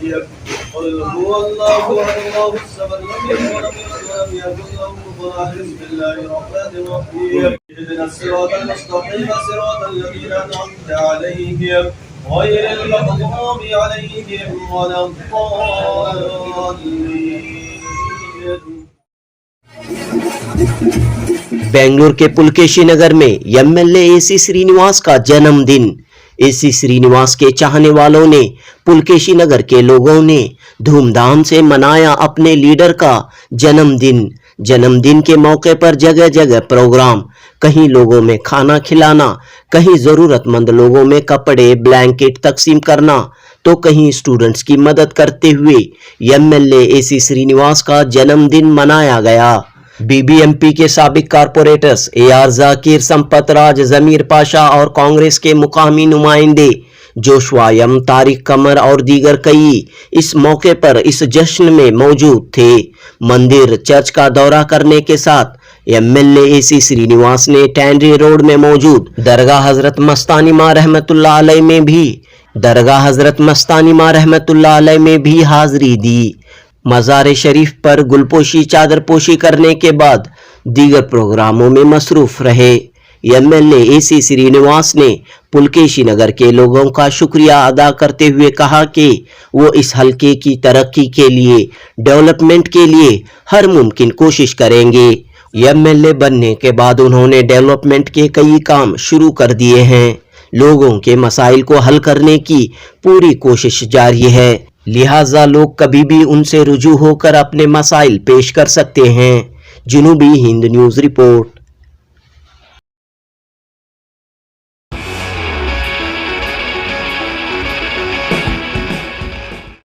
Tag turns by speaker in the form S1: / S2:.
S1: قل هو الله احد الله الصمد لم يلد ولم يولد ولم يكن له كفوا احد. بسم الله الرحمن الرحيم. اهدنا الصراط المستقيم صراط الذين انعمت عليهم غير المغضوب عليهم ولا الضالين।
S2: बेंगलुरु के पुलकेशी नगर में एमएलए एसी श्रीनिवास का जन्मदिन। एसी श्रीनिवास के चाहने वालों ने, पुलकेशी नगर के लोगों ने धूमधाम से मनाया अपने लीडर का जन्मदिन। जन्मदिन के मौके पर जगह जगह प्रोग्राम, कहीं लोगों में खाना खिलाना, कहीं जरूरतमंद लोगों में कपड़े ब्लैंकेट तकसीम करना, तो कहीं स्टूडेंट्स की मदद करते हुए एमएलए एसी श्रीनिवास का जन्मदिन मनाया गया। बीबीएमपी के साबिक कारपोरेटर्स एआर जाकिर, संपत राज, जमीर पाशा और कांग्रेस के मुकामी नुमाइंदे जोशुआ यम, तारिक कमर और दीगर कई इस मौके पर इस जश्न में मौजूद थे। मंदिर चर्च का दौरा करने के साथ एमएलए एसी श्रीनिवास ने टैंड्री रोड में मौजूद दरगाह हजरत मस्तानी मां रहमतुल्लाह अलैह में भी हाजिरी दी। मज़ार शरीफ पर गुलपोशी चादरपोशी करने के बाद दीगर प्रोग्रामों में मसरूफ रहे। एमएलए एसी श्रीनिवास ने पुलकेशी नगर के लोगों का शुक्रिया अदा करते हुए कहा कि वो इस हलके की तरक्की के लिए, डेवलपमेंट के लिए हर मुमकिन कोशिश करेंगे। एमएलए बनने के बाद उन्होंने डेवलपमेंट के कई काम शुरू कर दिए हैं। लोगों के मसाइल को हल करने की पूरी कोशिश जारी है, लिहाजा लोग कभी भी उनसे रुजू होकर अपने मसाइल पेश कर सकते हैं। जनूबी हिंद न्यूज़ रिपोर्ट।